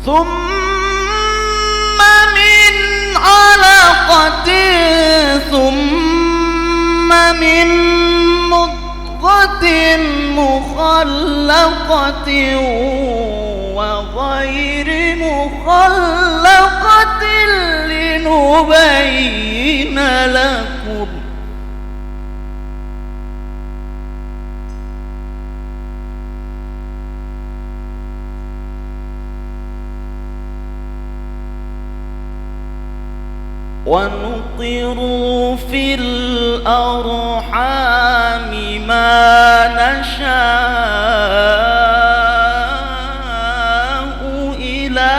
ثم من علقة ثم من مضغة مخلقة وغير مخلقة لنبين لكم ونقر في الأرحام ما نشاء إلى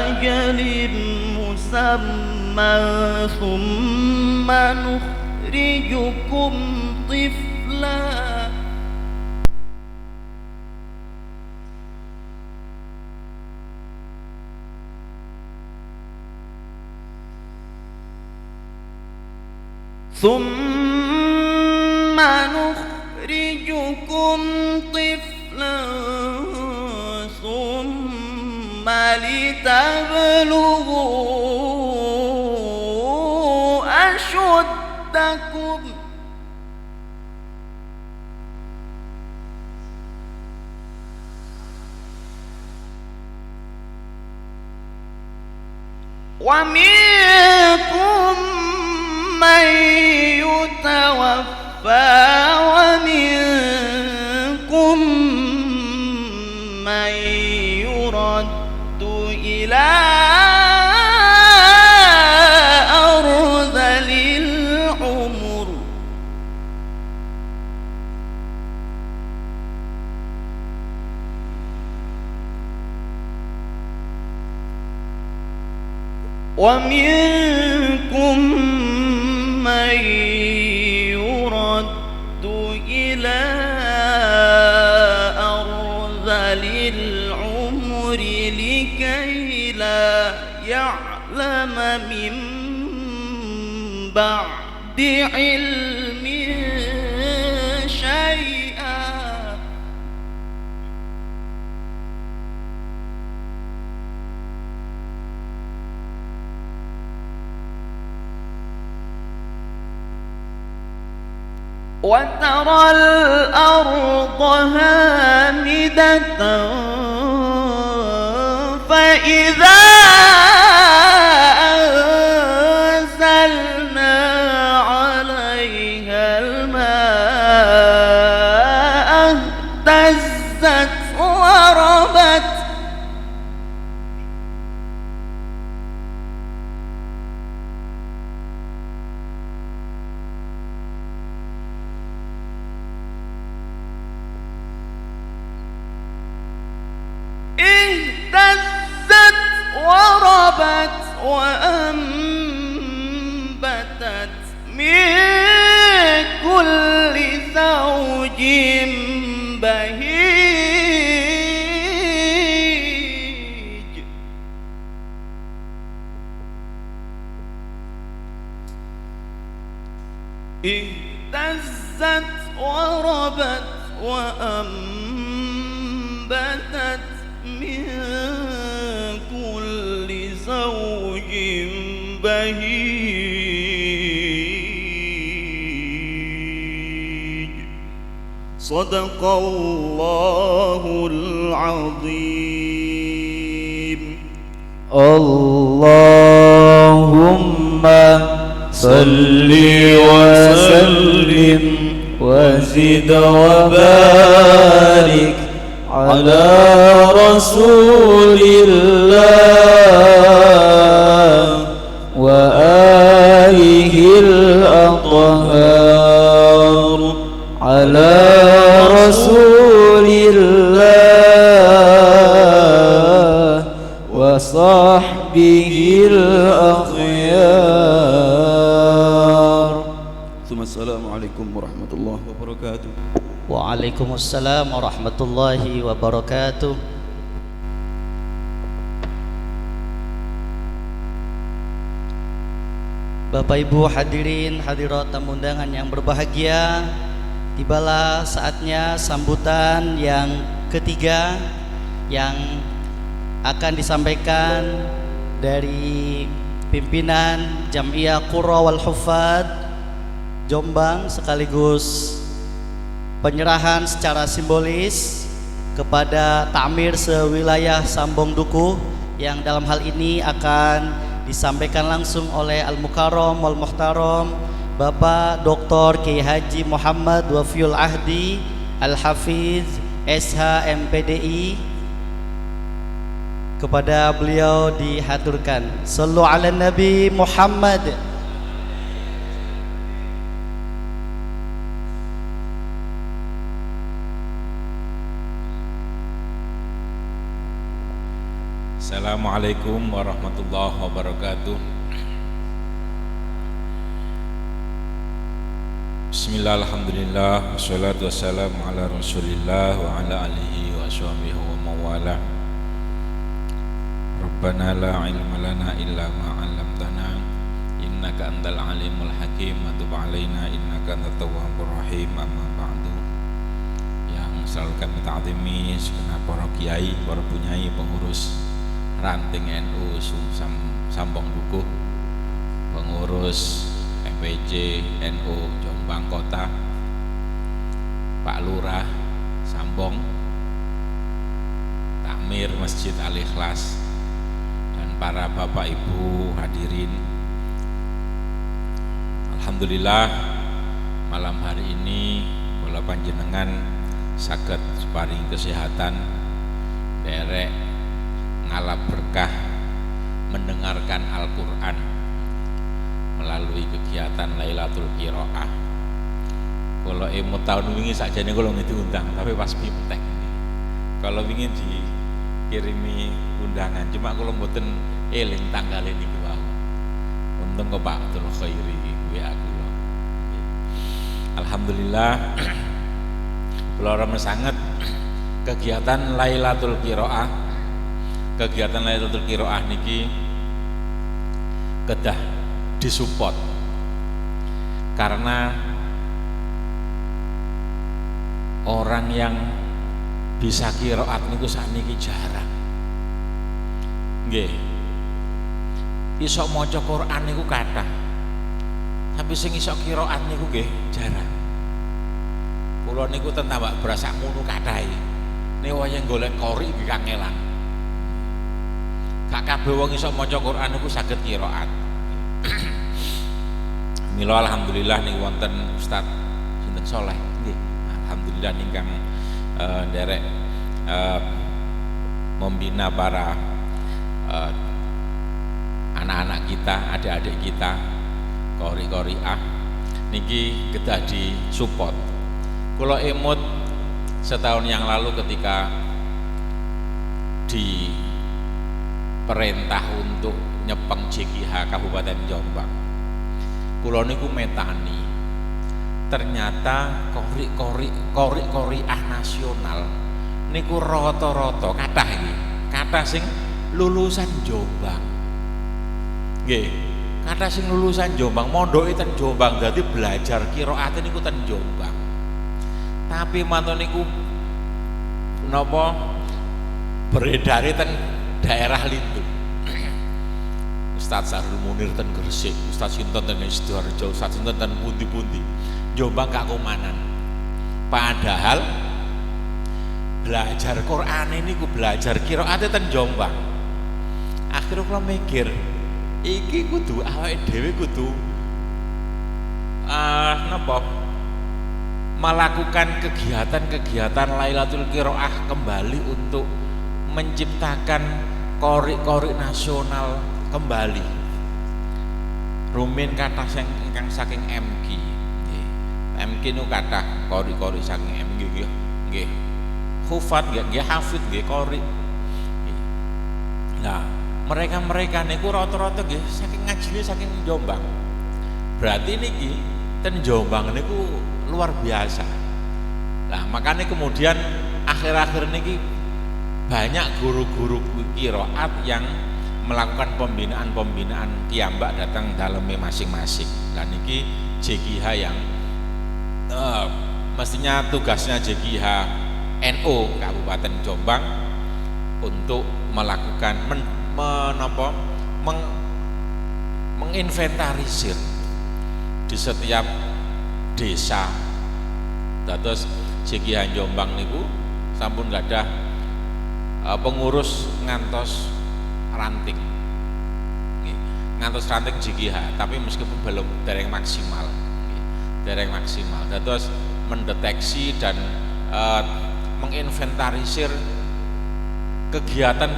أجل مسمى ثم نخرجكم طفلا ثم نخرجكم طفلا ثم لتبلغوا أشدكم ومنكم من يتوفى ومنكم من يرد إلى أرذل العمر ومنكم من يرد إلى أرذل العمر لكي لا يعلم من بعد علم شيئا وترى الأرض هامدة فإذا أنزلنا عليها الماء اهتزت وربت وربت وأنبتت من كل زوج بهيج اهتزت وربت وأنبتت من كل زوج بهيج صدق الله العظيم. اللهم صل وسلم وزد وبارك على رسول الله وآله الأطهار على رسول الله وصحبه الأخيار ثم السلام عليكم ورحمة الله وبركاته. Waalaikumsalam warahmatullahi wabarakatuh. Bapak Ibu hadirin hadirat tamu undangan yang berbahagia, tibalah saatnya sambutan yang ketiga, yang akan disampaikan dari pimpinan Jam'iyah Qurra wal Huffaz Jombang, sekaligus penyerahan secara simbolis kepada takmir sewilayah Sambong Dukuh, yang dalam hal ini akan disampaikan langsung oleh Al-Mukarram wal Muhtaram Bapak Dr. Kiai Haji Muhammad Wafiul Ahdi Al-Hafiz SH MPDI. Kepada beliau dihaturkan, sallu ala Nabi Muhammad. Assalamualaikum warahmatullahi wabarakatuh. Bismillah, alhamdulillah, wassalatu wassalamu ala rasulillah wa ala alihi wa sahbihi wa mawala. Rabbana la ilma lana illa ma 'allamtana innaka antal alimul hakim wa tub 'alaina innaka antat tawwabur rahim. Amma ba'du. Yang selalu kami ta'zimi segenap para kiai, para punyai, pengurus ranting NU Sambong Dukuh, pengurus FPJ NU Jombang Kota, Pak Lurah Sambong, takmir Masjid Al-Ikhlas, dan para bapak ibu hadirin. Alhamdulillah malam hari ini kula panjenengan saged paring kesehatan, derek ngalap berkah mendengarkan Al-Quran melalui kegiatan Lailatul Qiraah. Kalau emut tahun wingi sakjane kula diundang, tapi pas bimtek. Kalau wingi dikirimi undangan, cuma kula mboten eling tanggale niki wae. Untung kok Pak Abdul Khairi WA kula. Alhamdulillah kula rame sanget kegiatan Lailatul Qiraah. Kegiatan Lailatul Qiraah niki kedah disupport karena orang yang bisa qiraat niku sakniki jarang. Nggih. Iso maca Quran niku kathah. Tapi sing iso qiraat niku nggih jarang. Kula niku ten Tambak Beras sak ngono kathahe. Nek wayah golek qori iki kangelan. Gak kabeh wong iso maca Quran niku saged qiraat. Mila alhamdulillah niku wonten Ustaz sinten Saleh nggih. Alhamdulillah ningkang derek membina para anak-anak kita, adik-adik kita, qori-qoriah niki kedah disupport. Kula emut setahun yang lalu ketika di perintah untuk nyepeng JKH Kabupaten Jombang, kula niku metani ternyata qori-qoriah nasional niku rata-rata kathah iki, kathah sing lulusan Jombang. Nggih, kathah sing lulusan Jombang, mondoke ten Jombang, dadi belajar qiraat niku ten Jombang. Tapi mantun niku napa beredare ten daerah Lindu. Ustaz Sarul Munir ten Gresik, Ustaz sinten ten Sidoarjo, Ustaz sinten ten pundi-pundi. Jombang gak kumanan. Padahal belajar Quran ini ku belajar qiraat ten Jombang. Akhirnya kula mikir, iki kudu awake dhewe kudu napa? Melakukan kegiatan-kegiatan Lailatul Qiraah kembali untuk menciptakan qori-qori nasional kembali. Rumin kathah ingkang saking MG. MG nu kathah qori-qori saking MG nggih. Hufat nggih, hafid nggih, qori. Nah, mereka niku rata-rata nggih saking ngajine saking Jombang. Berarti niki ten Jombang niku luar biasa. Nah, makanya kemudian akhir-akhir niki banyak guru-guru qiraat yang melakukan pembinaan piyambak datang dalamnya masing-masing. Dan niki JKH yang mestinya tugasnya JKH NU Kabupaten Jombang untuk melakukan menginventarisir di setiap desa. Dados JGH Jombang niku sampun gadah pengurus ngantos ranting. Ngantos ranting JGH, tapi meskipun belum dereng maksimal. Dereng maksimal. Dados mendeteksi dan menginventarisir kegiatan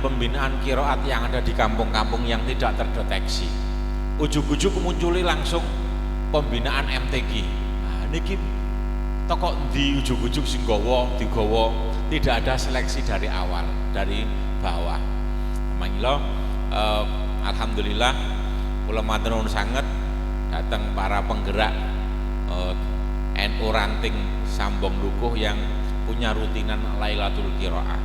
pembinaan qiraat yang ada di kampung-kampung yang tidak terdeteksi. Ujug-ujug munculi langsung pembinaan MTQ. Nah, niki toko di ujug-ujug sing digawa, tidak ada seleksi dari awal, dari bawah. Mangilo alhamdulillah kula matur nuwun sanget datang para penggerak NU Ranting Sambong Dukuh yang punya rutinan Lailatul Qiraah.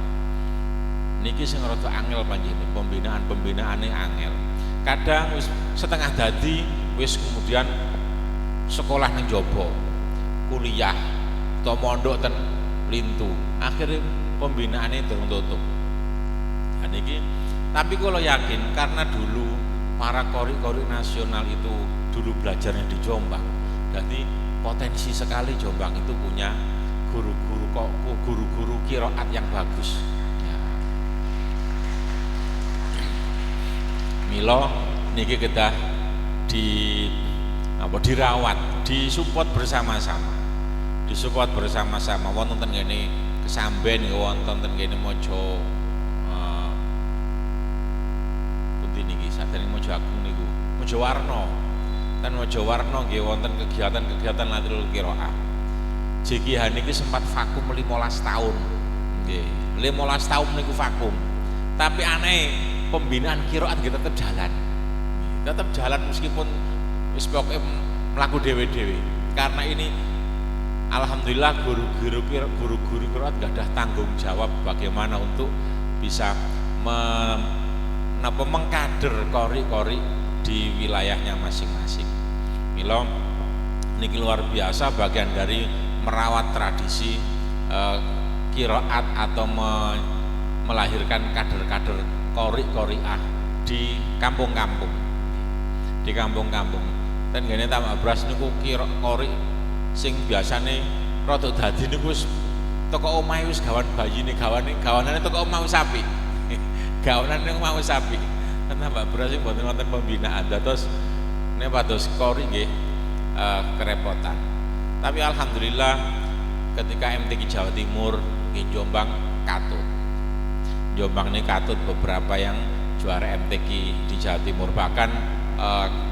Niki sing rada angel panjenengan, pembinaane angel. Kadang wis setengah dadi wis kemudian sekolah nang jaba, kuliah atau mondok ten lintu. Akhirnya pembinaane durung tutup. Nah niki tapi kalau yakin karena dulu para qori-qori nasional itu dulu belajarnya di Jombang. Jadi potensi sekali Jombang itu punya guru-guru qiraat yang bagus. Milo niki kita dirawat, disupport bersama-sama. Disupport bersama-sama wonten ten kene Kesamben, wonten ten kene Mojo pundi niki sadene Mojo Agung niku, Mojo Warno. Ten Mojo Warno nggih wonten kegiatan Lailatul Qiraah. JGH niki sempat vakum 15 tahun. Nggih, 15 tahun niku vakum. Tapi aneh pembinaan qiraat gitu tetap jalan meskipun wis pokoke mlaku dhewe-dhewe. Karena ini alhamdulillah guru-guru qiraat enggak ada tanggung jawab bagaimana untuk bisa mengkader qori-qori di wilayahnya masing-masing. Milo niki luar biasa bagian dari merawat tradisi qiraat atau melahirkan kader-kader qori-qoriah di kampung-kampung. Di kampung-kampung. Dan gene tambah beras niku qori sing biasane rada dadi niku wis teko omahe wis gawan bayine gawanane teko omah sapi. Gawanane omah sapi. Tambah beras sing boten wonten pembinaan dados nek pados qori nggih kerepotan. Tapi alhamdulillah ketika MTQ Jawa Timur nggih Jombang katut. Jombang ini katut beberapa yang juara MTQ di Jawa Timur, bahkan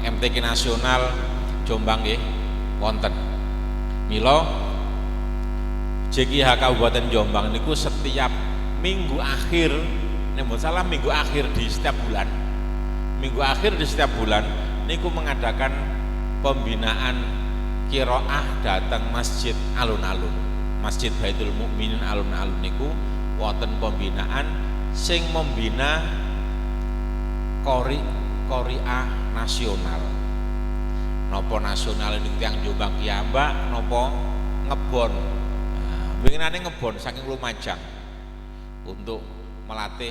MTQ nasional Jombang nggih wonten. Milo JGH Kabupaten Jombang niku setiap minggu akhir, nek salah minggu akhir di setiap bulan. Minggu akhir di setiap bulan niku mengadakan pembinaan qiraah datang Masjid Alun-Alun. Masjid Baitul Mukminin Alun-Alun niku wonten pembinaan sing membina qoriah nasional. Nopo nasional ini tiang Jombang piyambak, nopo ngebon. Winginane ngebon saking Lumajang untuk melatih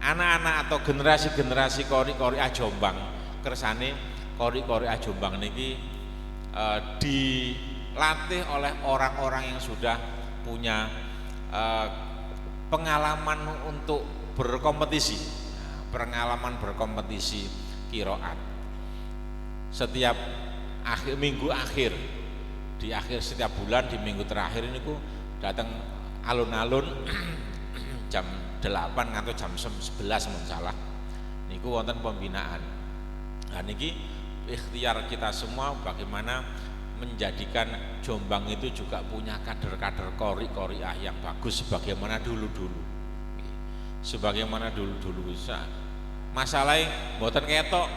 anak-anak atau generasi-generasi qoriah Jombang. Kersane qoriah Jombang niki dilatih oleh orang-orang yang sudah punya pengalaman untuk berkompetisi, pengalaman berkompetisi qiraat. Setiap minggu akhir, di akhir setiap bulan di minggu terakhir ini ku datang alun-alun jam 8 atau jam 11 mun salah. Niku wonten pembinaan. Nah niki ikhtiar kita semua bagaimana menjadikan Jombang itu juga punya kader-kader qoriah yang bagus sebagaimana dulu-dulu. Sebagaimana dulu-dulu bisa. Masalahnya mboten ketok.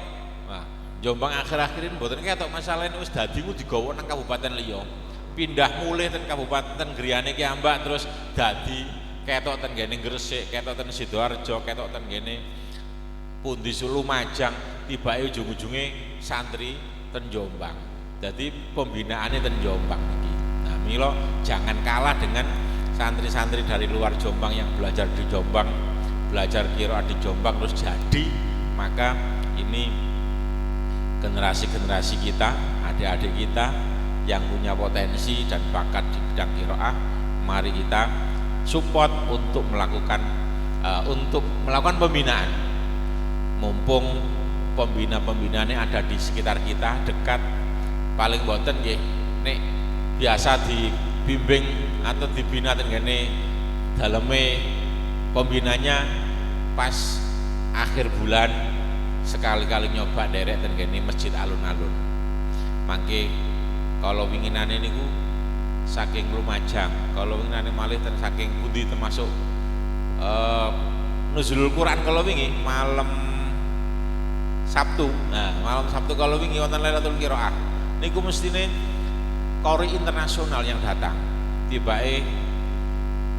Nah, Jombang akhir-akhir ini mboten ketok masalahnya wis dadi ku digawa nang kabupaten liya. Pindah mulih ten kabupaten griyane ki ambak terus dadi ketok ten ngene Gresik, ketok ten Sidoarjo, ketok ten ngene pundi Lumajang, tibake ujung-ujunge santri ten Jombang. Jadi pembinaannya ten Jombang iki. Nah, milo jangan kalah dengan santri-santri dari luar Jombang yang belajar di Jombang, belajar qiraat di Jombang terus jadi, maka ini generasi-generasi kita, adik-adik kita yang punya potensi dan bakat di bidang qiraah, mari kita support untuk melakukan pembinaan. Mumpung pembina-pembinaannya ada di sekitar kita, dekat, paling boten nggih nek biasa dibimbing atau dibina tengene daleme pembinanya pas akhir bulan sekali-kali nyoba derek tengene masjid alun-alun. Mangke kalau winginane niku saking Lumajang, kalau winginane malih ten saking pundi termasuk nuzulul Quran kalau wingi malam Sabtu. Nah, malam Sabtu kalau wingi wonten Lailatul Qiraah. Niku mestine qori internasional yang datang. Tibake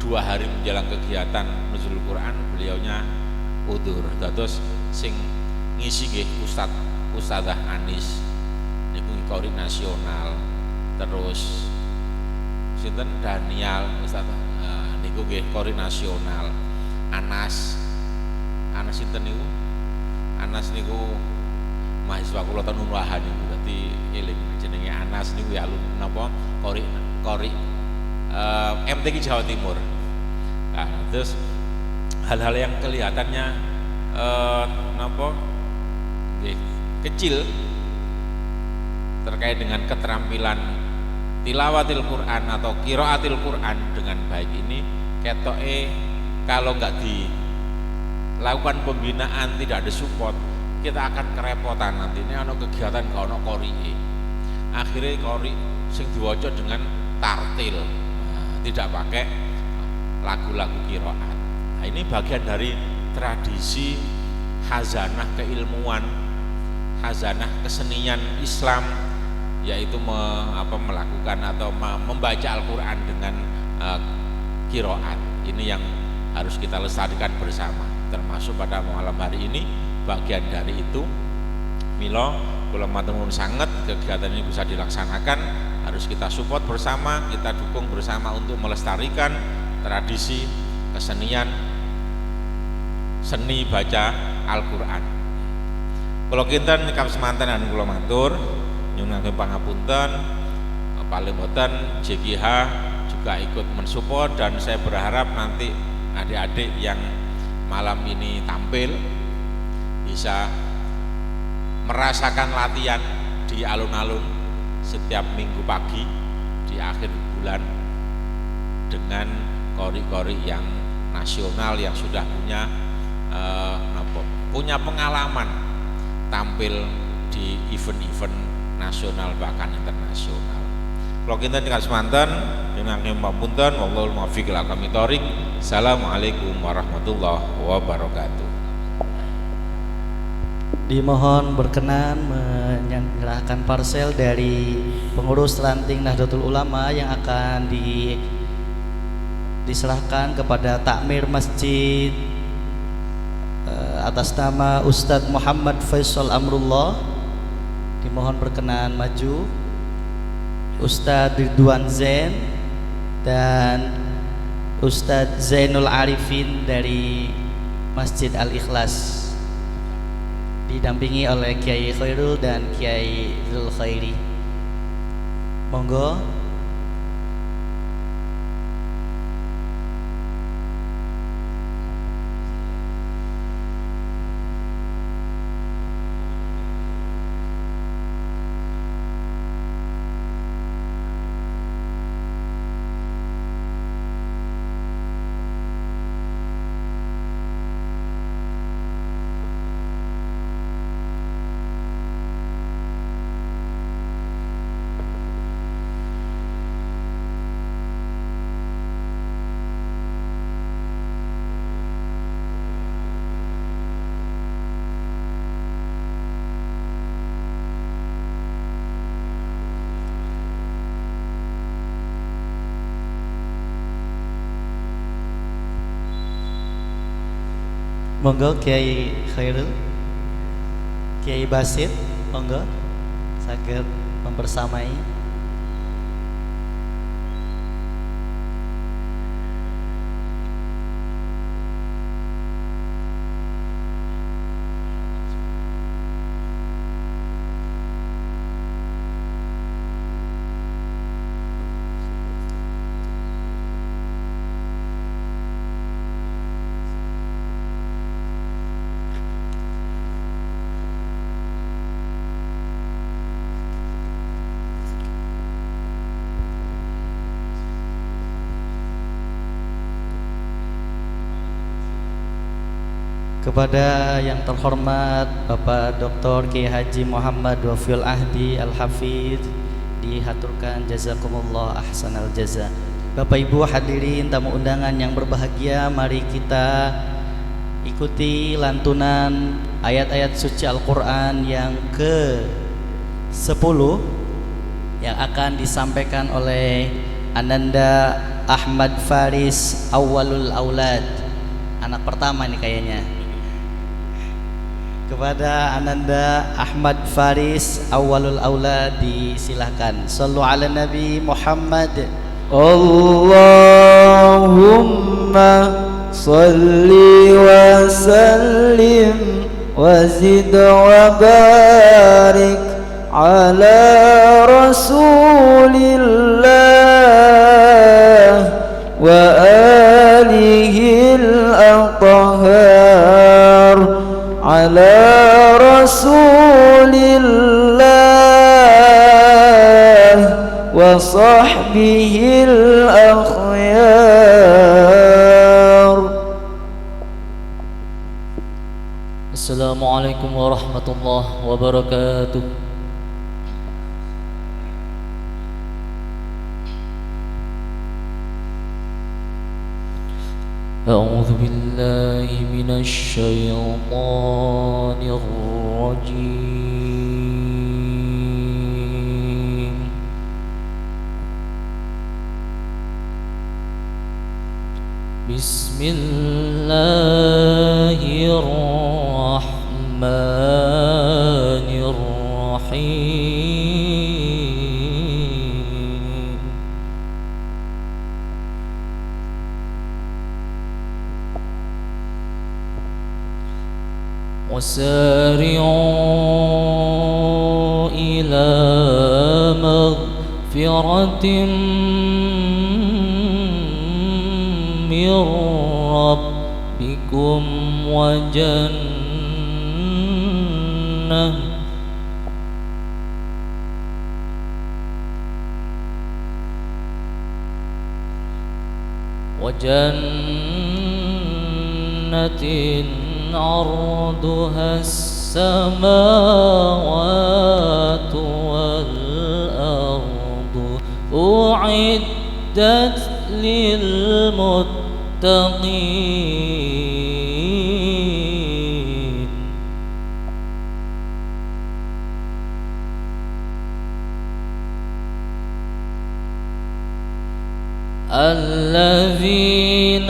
2 hari menjelang kegiatan nuzulul Quran, beliaunya udur. Dados sing ngisi nggih Ustadzah Anis. Niku qori nasional. Terus sinten Daniel Ustadzah. Nah, niku nggih qori nasional. Anas sinten niku? Anas niku mahasiswa kula ten Unwahan niku dadi eling jenenge Anas niku ya alun napa qori MTQ Jawa Timur. Nah, terus hal-hal yang kelihatannya napa kecil terkait dengan keterampilan tilawatil Quran atau qiraatil Quran dengan baik ini ketoke kalau nggak dilakukan pembinaan, tidak ada support, kita akan kerepotan nanti. Ini ada kegiatan nggak ono qori, akhirnya qori sing diwaca dengan tartil, tidak pakai lagu-lagu qiraat. Nah, ini bagian dari tradisi khazanah keilmuan, khazanah kesenian Islam, yaitu melakukan atau membaca Al-Quran dengan qiraat. Ini yang harus kita lestarikan bersama, termasuk pada malam hari ini bagian dari itu. Milo kula matur nuwun sanget kegiatan ini bisa dilaksanakan, harus kita support bersama, kita dukung bersama untuk melestarikan tradisi kesenian seni baca Al-Quran. Kula kinten nikah semanten anu kula matur nyuwun pangapunten, paling boten JGH juga ikut mensupport, dan saya berharap nanti adik-adik yang malam ini tampil bisa merasakan latihan di alun-alun setiap minggu pagi di akhir bulan dengan qori-qori yang nasional yang sudah punya pengalaman tampil di event-event nasional bahkan internasional. Kalau kita tinggal semanten dengan pamunten, wallahul muwaffiq ila aqwamit thoriq. Assalamualaikum warahmatullahi wabarakatuh. Dimohon berkenan menyerahkan parsel dari pengurus ranting Nahdlatul Ulama yang akan diserahkan kepada takmir masjid atas nama Ustadz Muhammad Faisal Amrullah. Dimohon berkenan maju Ustadz Ridwan Zain dan Ustadz Zainul Arifin dari Masjid Al-Ikhlas, didampingi oleh Kiai Khairul dan Kiai Zul Khairi. Monggo. Monggo Kiai Khairul, Kiai Basit, monggo saged membersamai. Kepada yang terhormat Bapak Dr. Kiai Haji Muhammad Wafiul Ahdi Al-Hafidz, dihaturkan jazakumullah ahsanal jaza. Bapak Ibu hadirin tamu undangan yang berbahagia, mari kita ikuti lantunan ayat-ayat suci Al-Quran yang ke-10 yang akan disampaikan oleh Ananda Ahmad Faris Awwalul Aulad, anak pertama nih kayaknya. Kepada Ananda Ahmad Faris Awwalul Aulad disilahkan. Sallu ala Nabi Muhammad. Allahumma salli wa sallim wa zid wa barik ala Rasulillah wa alihi al-athhar ala Rasulillah wa sahbihi al-akhyar. Assalamualaikum warahmatullahi wabarakatuh. أعوذ بالله من الشيطان الرجيم. بسم الله الرحمن الرحيم. وسارعوا إلى مغفرة من ربكم وجنة عرضها السماوات والأرض أعدت للمتقين. الذين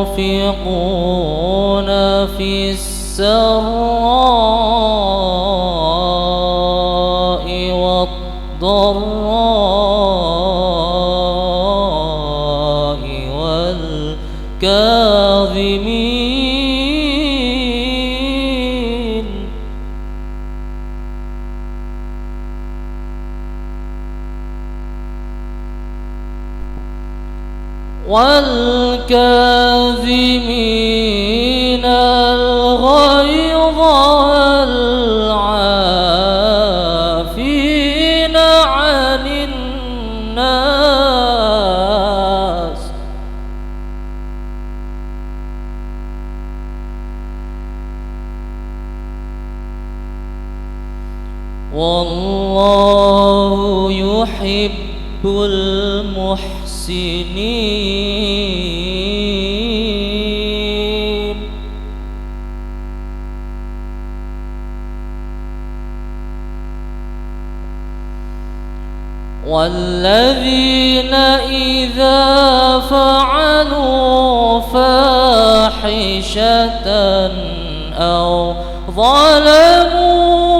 ينفقون في السراء والضراء والكاظمين الغيظ والعافين عن الناس والله يحب المحسنين. والذين إذا فعلوا فاحشة أو ظلموا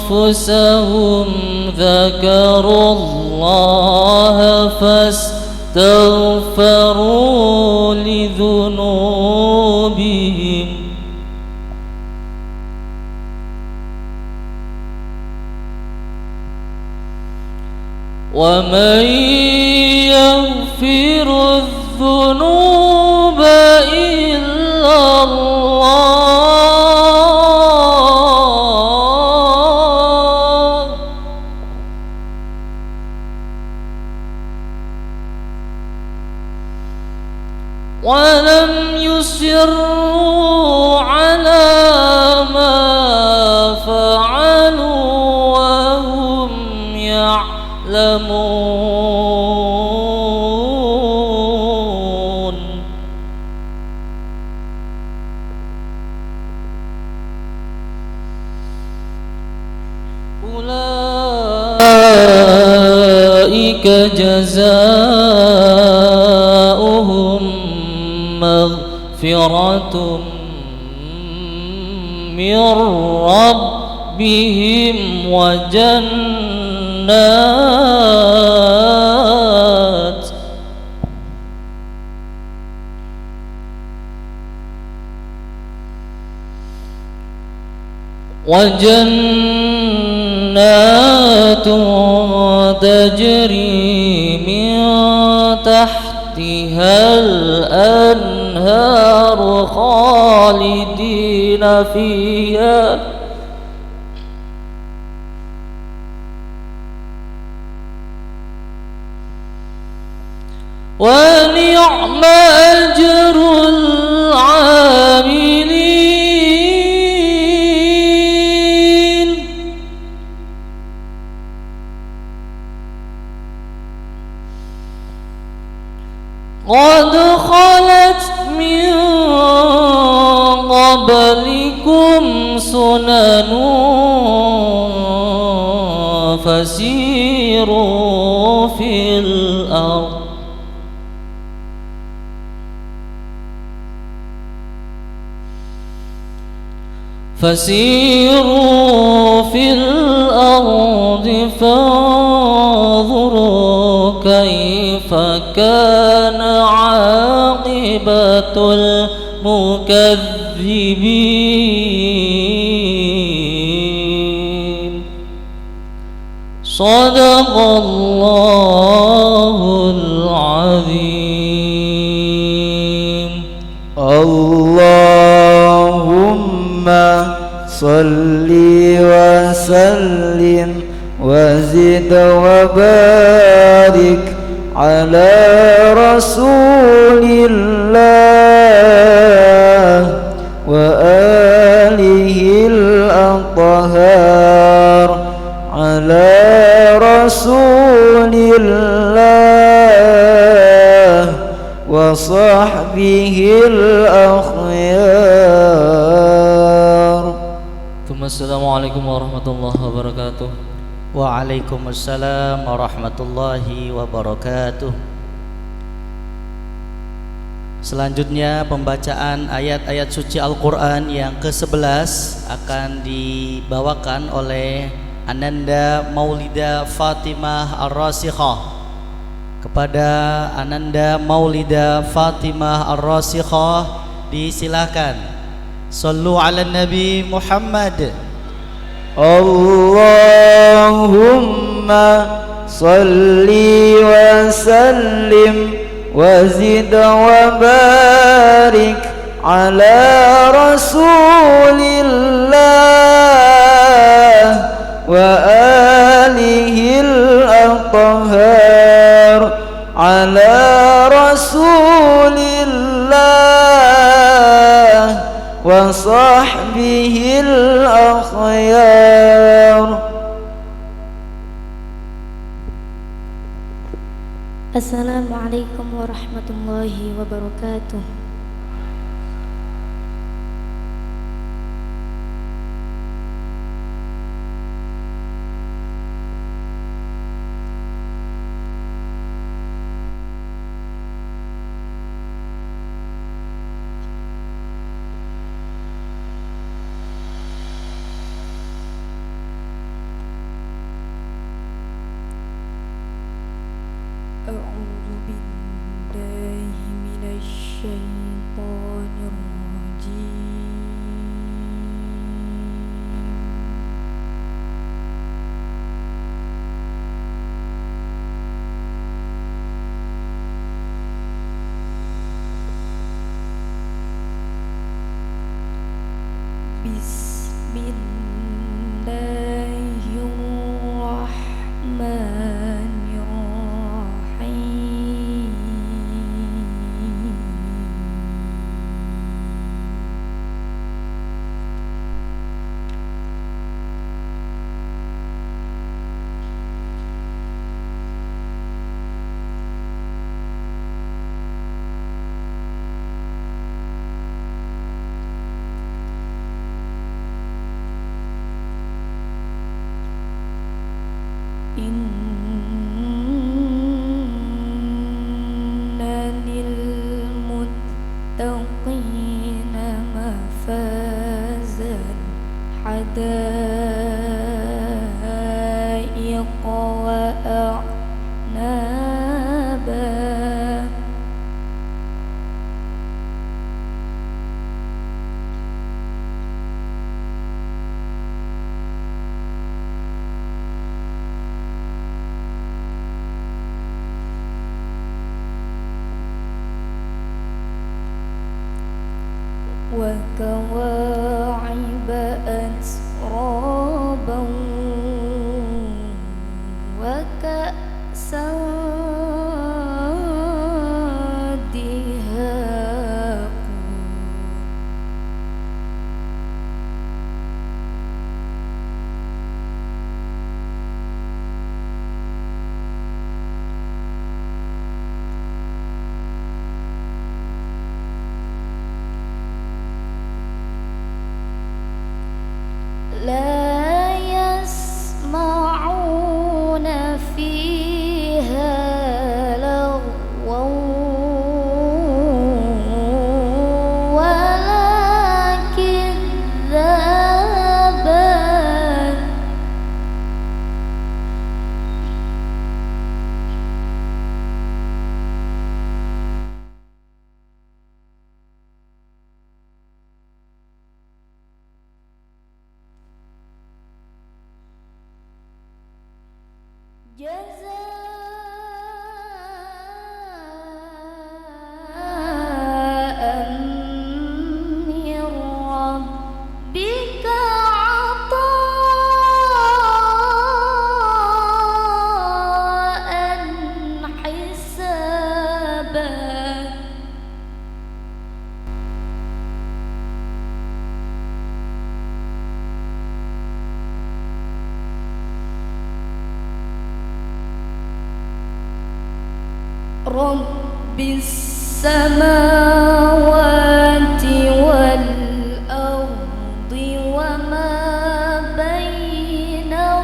أنفسهم ذكروا الله فاستغفروا لذنوبهم ومن يغفر يغفر الذنوب إلا الله ولم يصروا على ما فعلوا وهم يعلمون أولئك جزاؤهم مغفرة من ربهم وجنات تجري من تحتها الأنهار خالدين فيها ونعم أجر العاملين قد خلت من قبلكم سنن فسيروا في الأرض فانظروا كيف كان عاقبة المكذبين صدق الله العظيم. اللهم صل وسلم وزد وبارك على رسول الله وآله الأطهار على رسول الله وصحبه الأخيار. ثم السلام عليكم ورحمة الله وبركاته. Waalaikumsalam warahmatullahi wabarakatuh. Selanjutnya pembacaan ayat-ayat suci Al-Quran yang ke-11 akan dibawakan oleh Ananda Maulida Fatimah Ar-Rasikhah. Kepada Ananda Maulida Fatimah Ar-Rasikhah disilahkan. Sallu ala Nabi Muhammad. Allahumma salli wa sallim wa zid wa barik ala rasulillah wa alihi al-athhar ala rasulillah wa sahbihi al-akhyar. Assalamualaikum warahmatullahi wabarakatuh. أعوذ بالله من الشيطان الرجيم. وكواعب أترابا وكأسا دهاقا لا يسمعون فيها لغوا ولا كذابا جزاء من ربك عطاء حسابا رب السماوات والأرض وما بينهما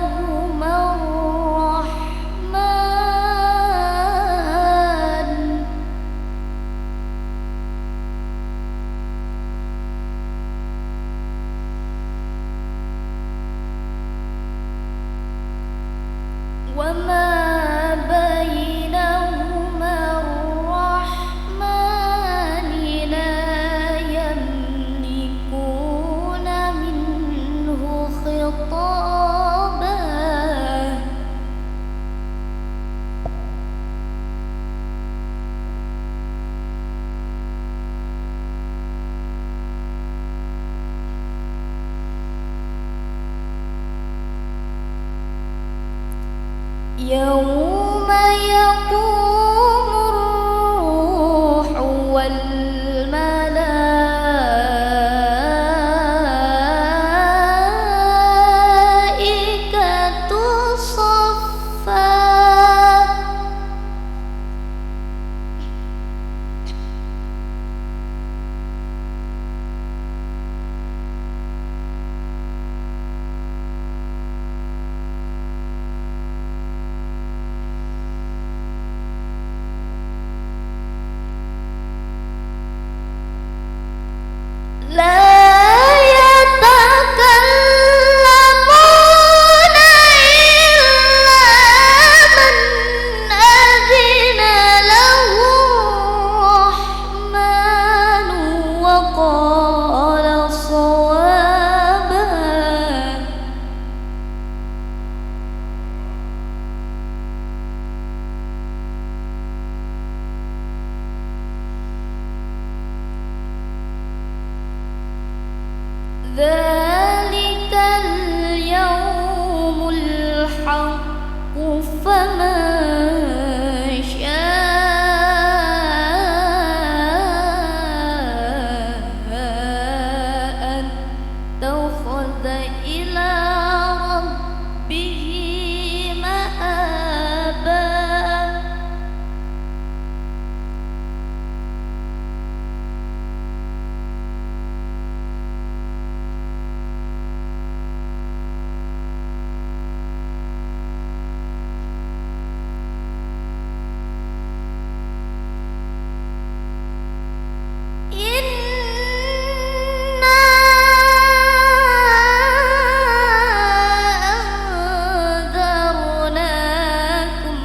الرحمن وما بينهما الرحمن لا يملكون منه خطابا يوم يقوم الروح والملائكة صفا لا يتكلمون إلا من أذن له الرحمن وقال صوابا ذلك اليوم الحق فمن شاء اتخذ إلى ربه مآبا أنذرناكم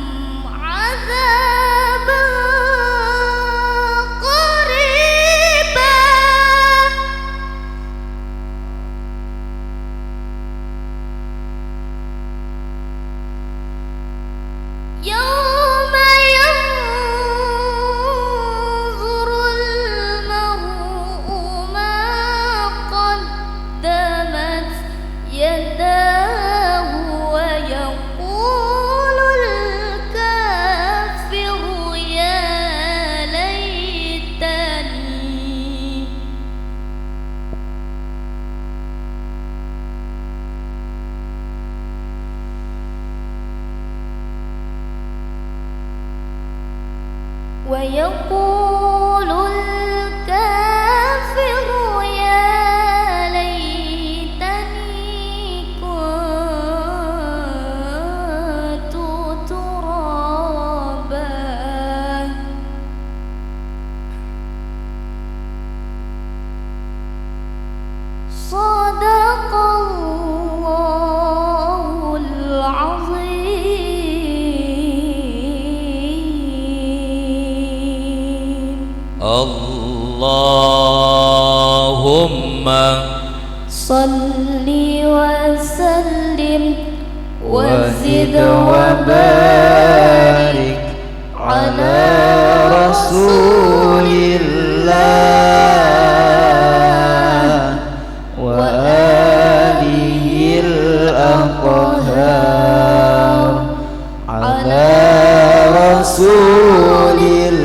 عذابا قريبا يوم ينظر المرء ما قدمت يداه ويقول الكافر يا ليتني ويقول الكافر يا ليتني كنت ترابا صدق الله العظيم Allahumma صل وسلم وزد وزد وبارك على رسول الله وآله الأطهار على رسول الله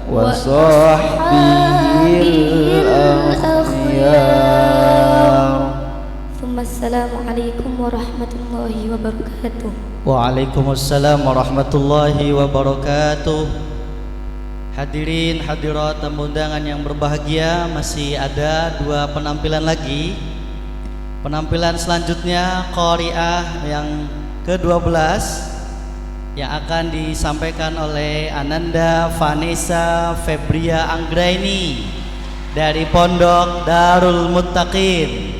وصحبه الأخيار ثم السلام عليكم ورحمة الله وبركاته. Waalaikumsalam warahmatullahi wabarakatuh. Hadirin hadirat tamu undangan yang berbahagia, masih ada dua penampilan lagi. Penampilan selanjutnya Qari'ah yang ke-12 yang akan disampaikan oleh Ananda Vanessa Febria Anggraini dari Pondok Darul Muttaqin.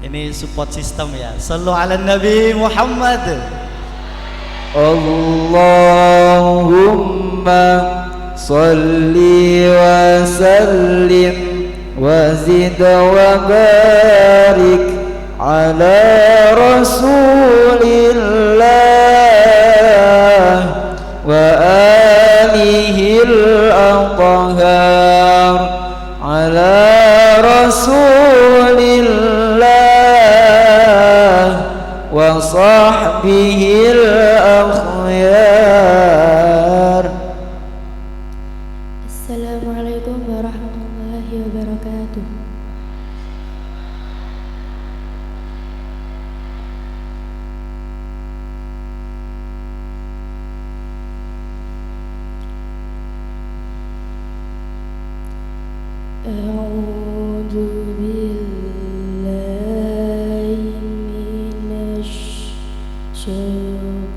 Ini support system ya. Sallu ala Nabi Muhammad. Allahumma salli wa sallim wa zid wa barik ala rasulillah wa alihi al-athhar ala rasulillah wa sahbihi al-akhyar. Assalamualaikum warahmatullahi wabarakatuh. A'udzu billahi minasy syaitonir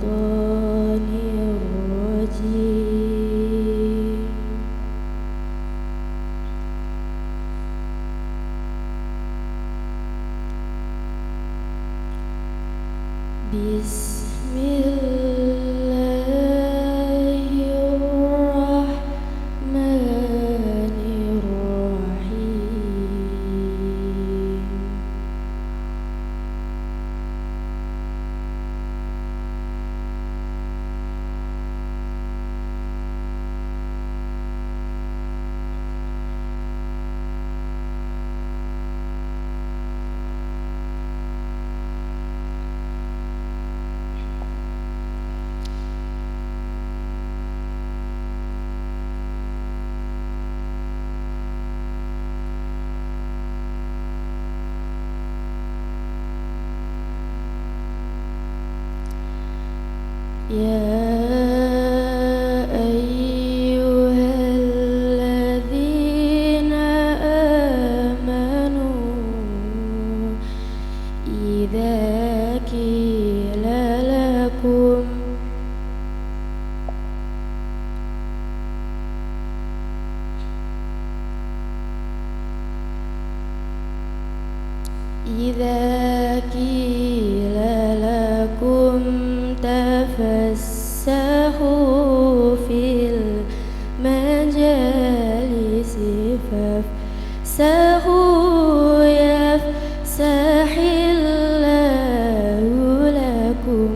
rajim. Bismillahirrahmanirrahim. يا أيها الذين آمنوا إذا قيل لكم تفسحوا في المجالس فافسحوا يفسح الله لكم.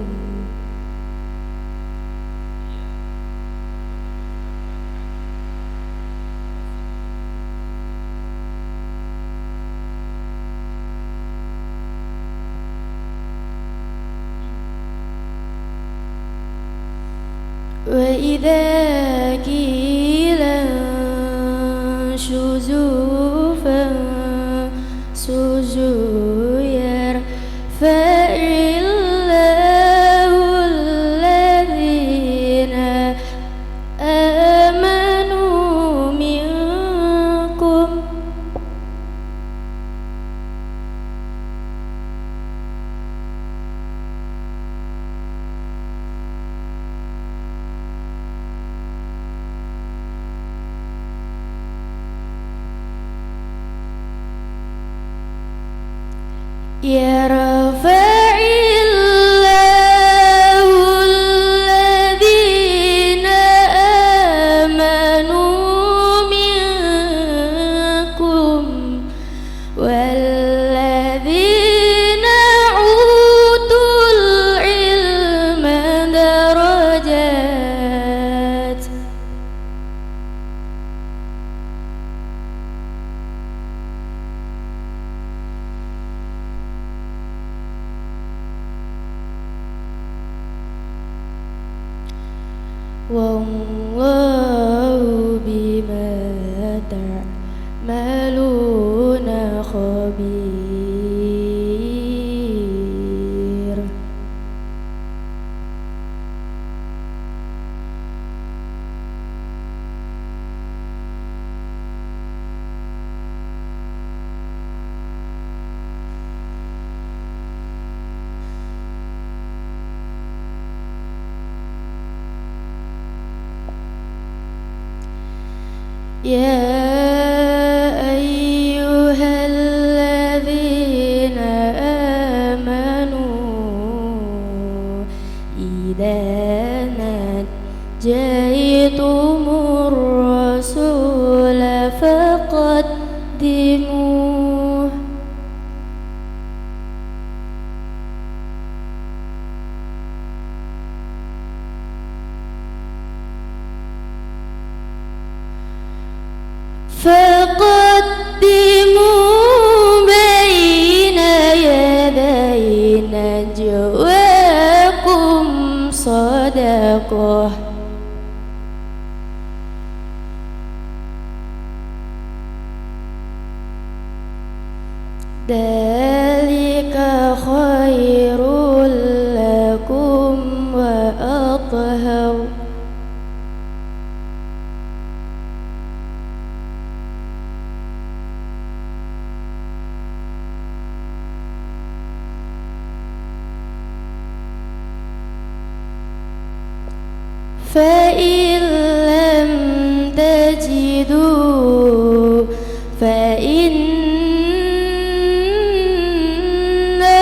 وإذا قيل انشزوا فانشزوا يرفع الله الذين آمنوا منكم يرفع الله الذين آمنوا منكم والذين أوتوا العلم درجات. والله بما تعملون خبير. يا أيها الذين آمنوا إذا نجيتم الرسول فقدموه بين يدي نجواكم صدقة ذلك خير لكم وأطهر. فإن لم تجدوا فإن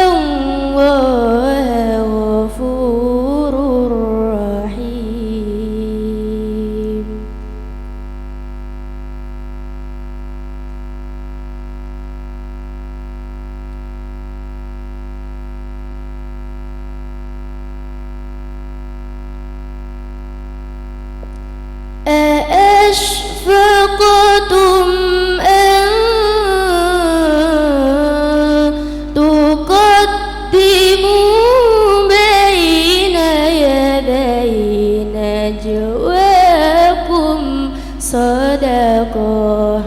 الله غفور رحيم. أأشفقتم أن تقدموا بين يدي نجواكم صدقة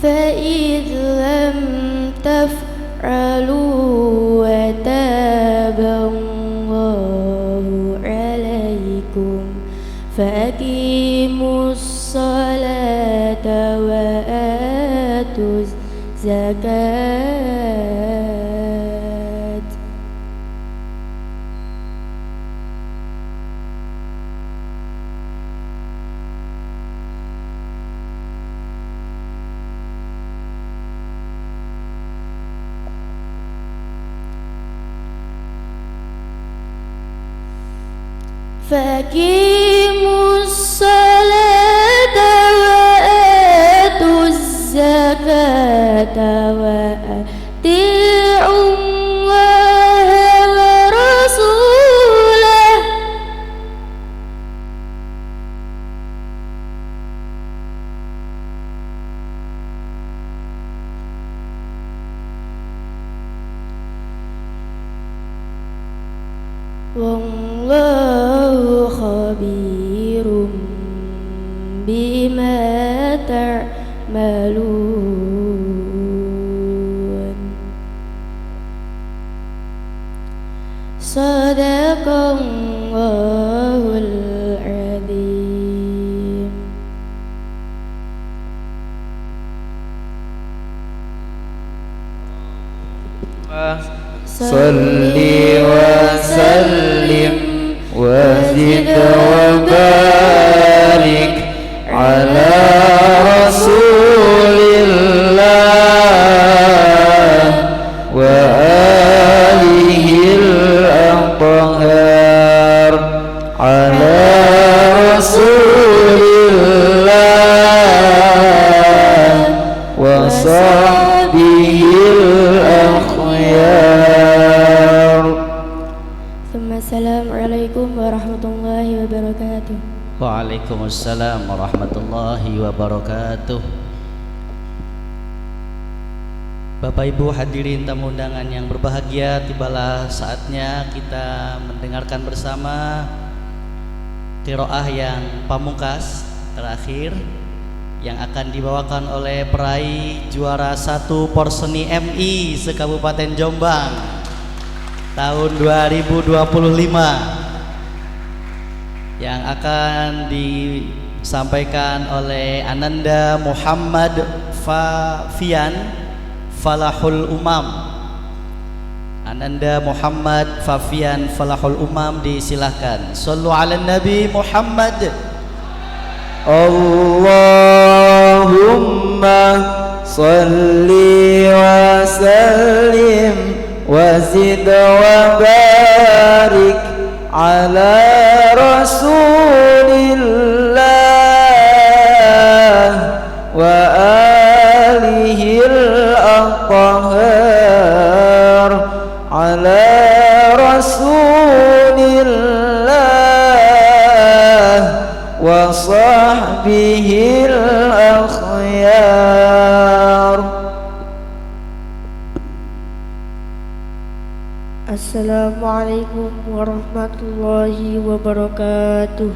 فإذ لم تفعلوا وتاب الله عليكم فأقيموا الصلاة وآتوا الزكاة فأقيموا الصلاة وآتوا الزكاة وأطيعوا الله ورسوله والله خبير بما تعملون صدق الله العظيم. Salli wa sallim wa zid wa barik ala rasulillah wa alihi al-athhar ala rasulillah wa sahbihi al-akhyar. Assalamualaikum warahmatullahi wabarakatuh. Waalaikumsalam warahmatullahi wabarakatuh. Bapak Ibu hadirin tamu undangan yang berbahagia, tibalah saatnya kita mendengarkan bersama qiraah yang pamungkas terakhir yang akan dibawakan oleh peraih juara 1 Porseni MI se-Kabupaten Jombang tahun 2025 yang akan disampaikan oleh Ananda Muhammad Fafian Falahul Umam. Ananda Muhammad Fafian Falahul Umam, disilahkan. Shallu ala Nabi Muhammad. Allahumma salli wa sallim wa zid wa barik ala rasulillah wa alihi al-athhar ala rasulillah wa sahbihi al-akhyar. Assalamualaikum warahmatullahi wabarakatuh.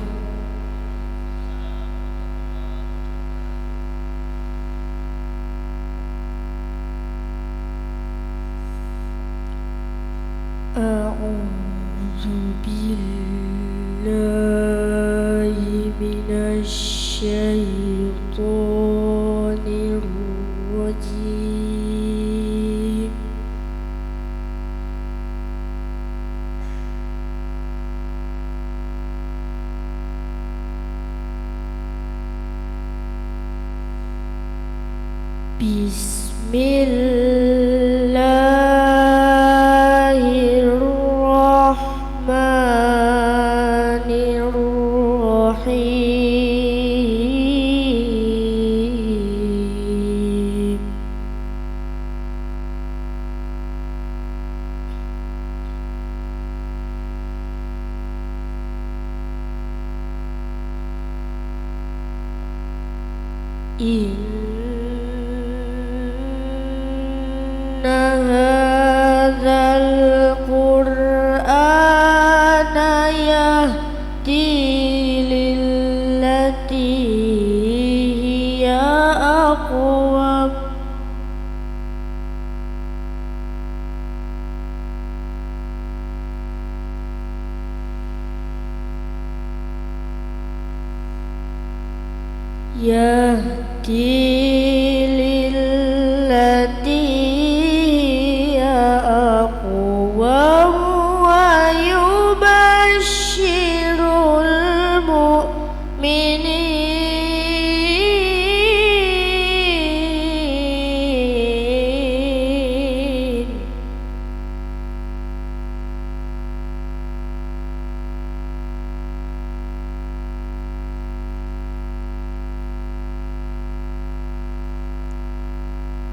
A'udzu billahi minasy syaithanir rajim. Bismillahirrahmanirrahim. Inna hadzal qur'ana yahdi lillati hiya aqwam yahdi lillati hiya aqwam wa yubashshirul mu'minin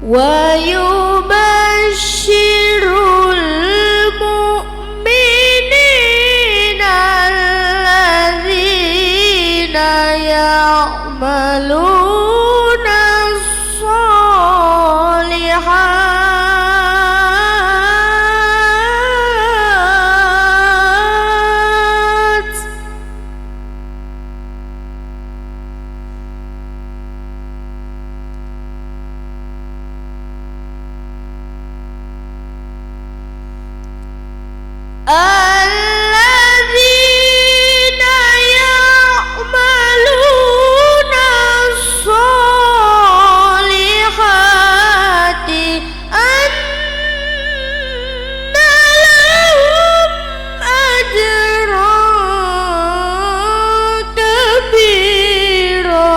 wa yubashshirul mu'minina alladzina ya'maluna as-solihat alladzina ya'maluna as-solihati anna lahum ajran kabira.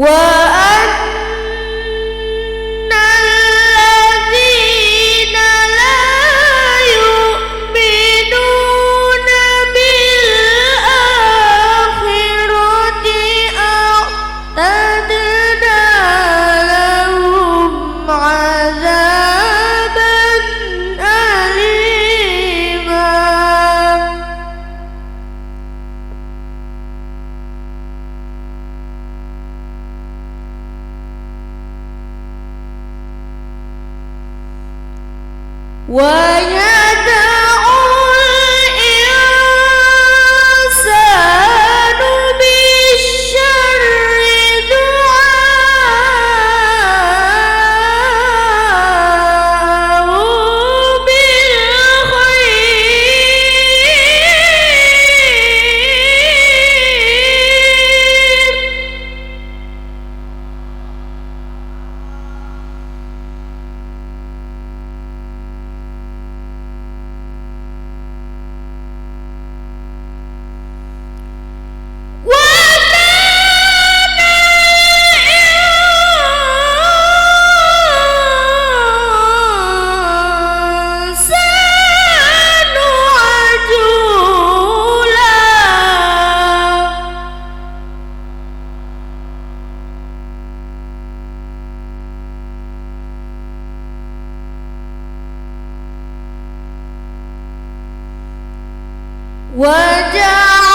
Wa anna alladzina la yu'minuna bil akhirati a'tadna lahum 'adzaban alima. Wa yad'ul insanu bisyarri du'aahu bil khair.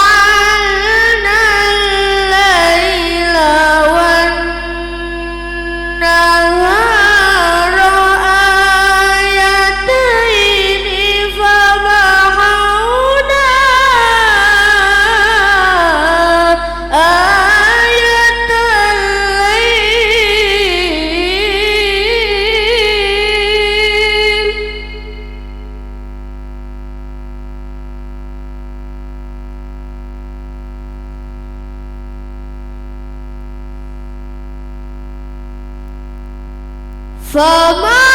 وجعلنا الليل والنهار آيتين فمحونا آية الليل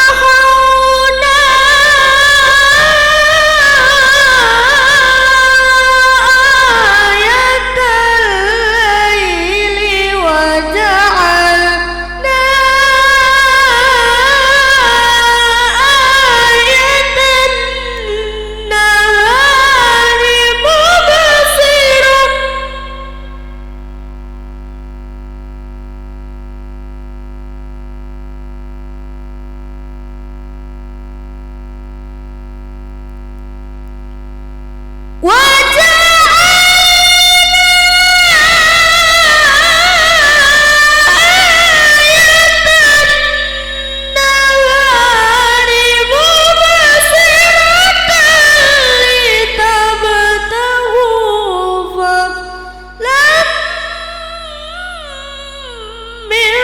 فمحونا آية الليل وجعلنا آية النهار مبصرة من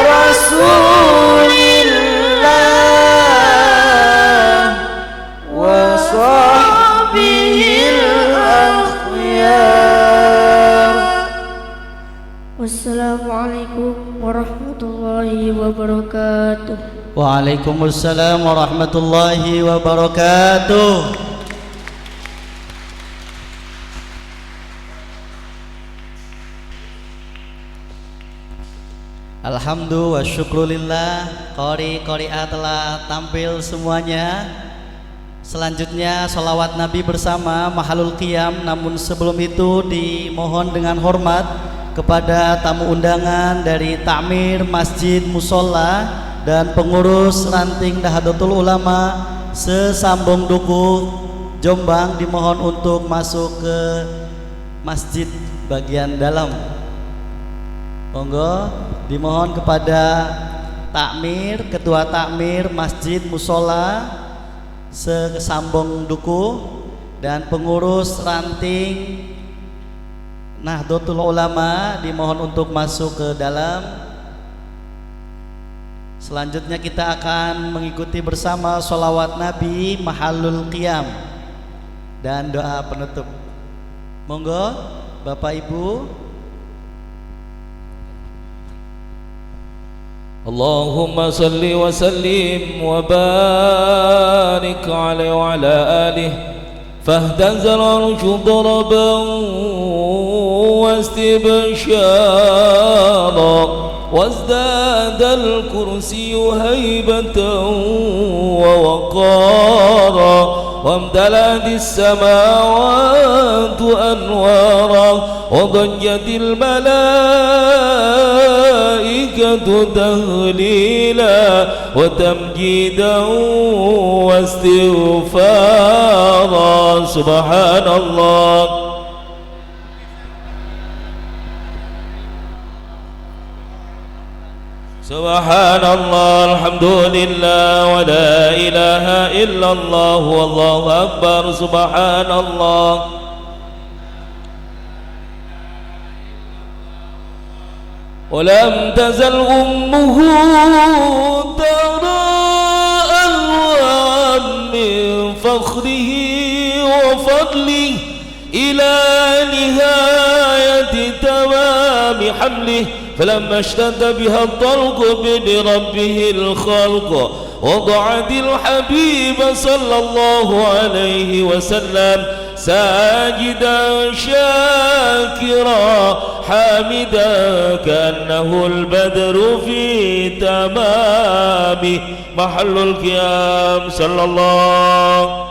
Rasulillah wa sahbihil akhyar. Wassalamualaikum warahmatullahi wabarakatuh. Waalaikumsalam warahmatullahi wabarakatuh. Alhamdulillah wa syukrulillah, qori-qori'ah telah tampil semuanya. Selanjutnya sholawat Nabi bersama Mahalul Qiyam. Namun sebelum itu dimohon dengan hormat kepada tamu undangan dari Takmir Masjid Musola dan pengurus ranting Nahdlatul Ulama sesambung Duku Jombang dimohon untuk masuk ke masjid bagian dalam. Monggo dimohon kepada takmir, ketua takmir Masjid Musola sesambung Duku dan pengurus ranting Nahdlatul Ulama dimohon untuk masuk ke dalam. Selanjutnya kita akan mengikuti bersama sholawat Nabi Mahalul Qiyam dan doa penutup. Monggo Bapak Ibu. Allahumma salli wa sallim wa barik alaihi wa ala alihi fahtazal arshu daraban wa istibshara وازداد الكرسي هيبة ووقارا وامتلأت السماوات أنوارا وضجت الملائكة تهليلا وتمجيدا واستغفارا سبحان الله سبحان الله الحمد لله ولا إله إلا الله والله أكبر سبحان الله ولم تزل أمه ترى ألوان من فخره وفضله إلى نهاية تمام حمله فلما اشتد بها الطلق بربه الخلق وضعت الحبيب صلى الله عليه وسلم ساجدا شاكرا حامدا كأنه البدر في تمام محل القيام صلى الله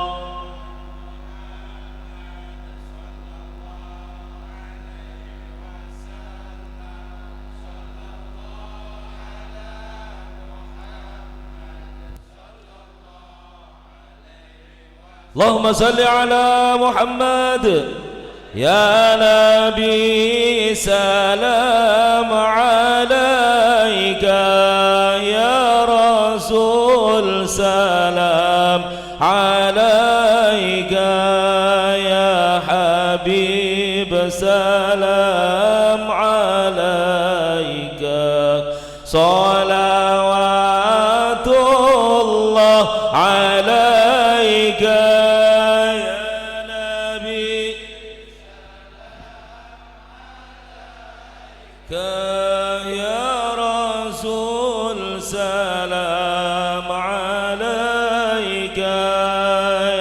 اللهم صل على محمد يا نبي سلام عليك يا رسول سلام عليك يا حبيب سلام عليك صلوات الله عليك يا رسول سلام عليك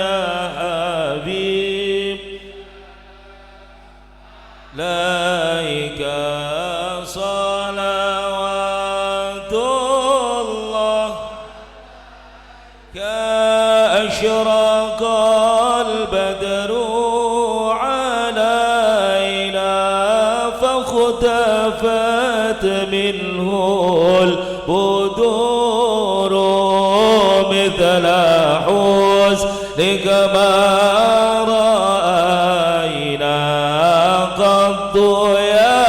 يا حبيب عليك صلوات الله كأشرق البدر علينا فاختفت منه البدور مثل حسنك ما رأينا قط يا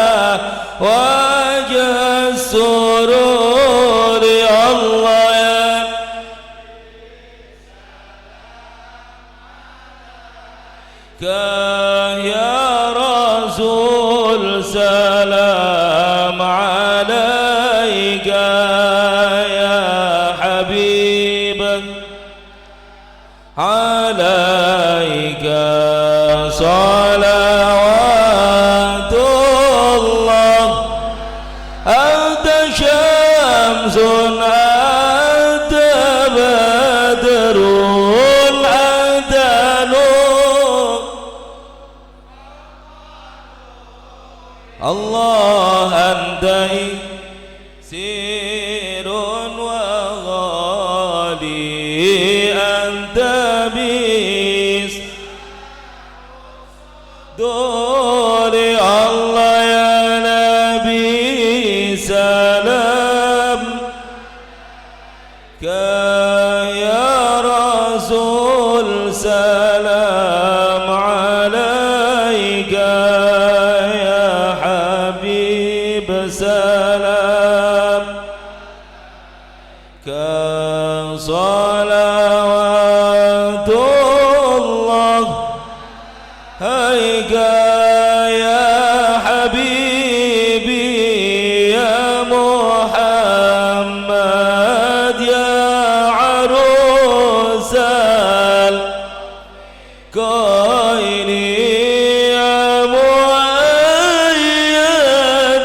وجه السرور يا الله يا رسول سلام عليك عليك يا حبيب عليك صلوات الله أنت شمس أنت بدر أنت نور الله أنت سير وغالي أنت بيس دوري الله يا نبي سلام يا رسول سلام عليك يا حبيب سلام صلوات الله هيك يا حبيبي يا محمد يا عروس الكوني يا مؤيد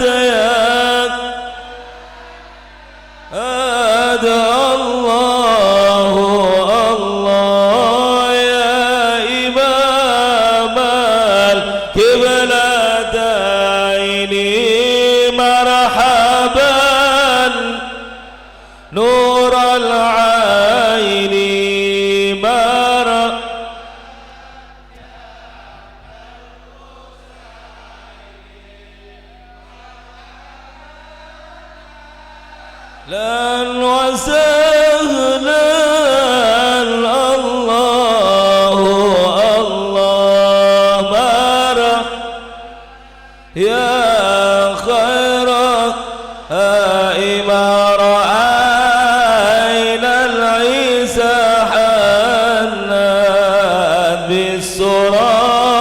يا الله الله يا إمام القبلتين مرحبا نور العين لن وسهلا الله الله مرح يا خير إمام رأينا العيسى حنان بالسراق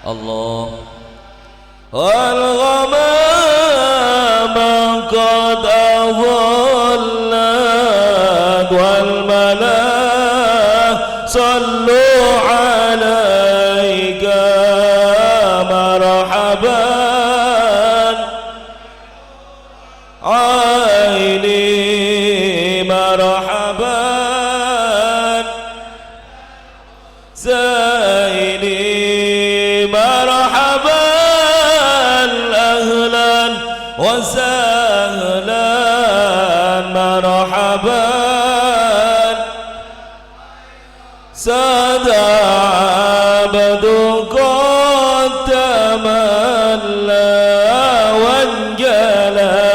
الله والغمام قد أظلت والملائكة صلوا عليك مرحبا عيني مرحبا سيدي مرحبا أهلا وسهلا مرحبا ساد عبد قد تملى وانجلى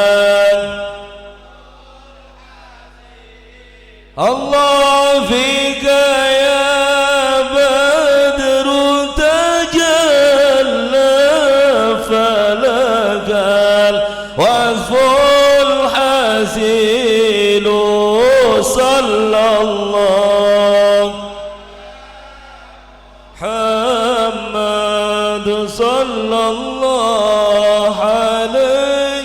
الله فيك يا بدر تجلى فلك الوصف الحسين صلى الله محمد صلى الله عليه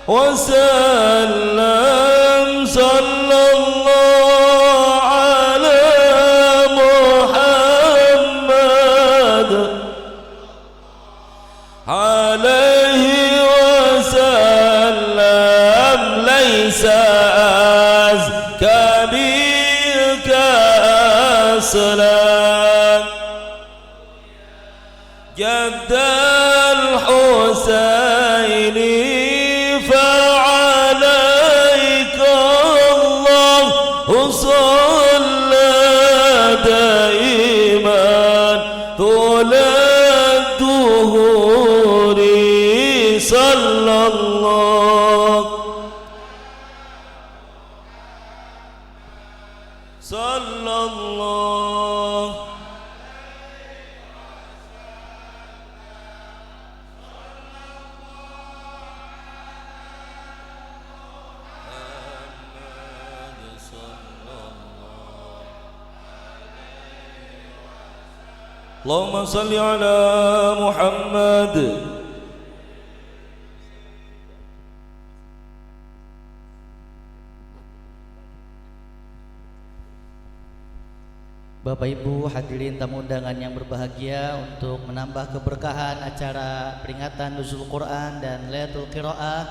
وسلم صلى الله على محمد عليه وسلم ليس أزكى بك أصلا جد الحسين فعليك الله صلى دائما طول الدهور صلى الله صلى الله اللهم صل على محمد Bapak Ibu hadirin tamu undangan yang berbahagia, untuk menambah keberkahan acara peringatan Nuzul Quran dan Lailatul Qiraah,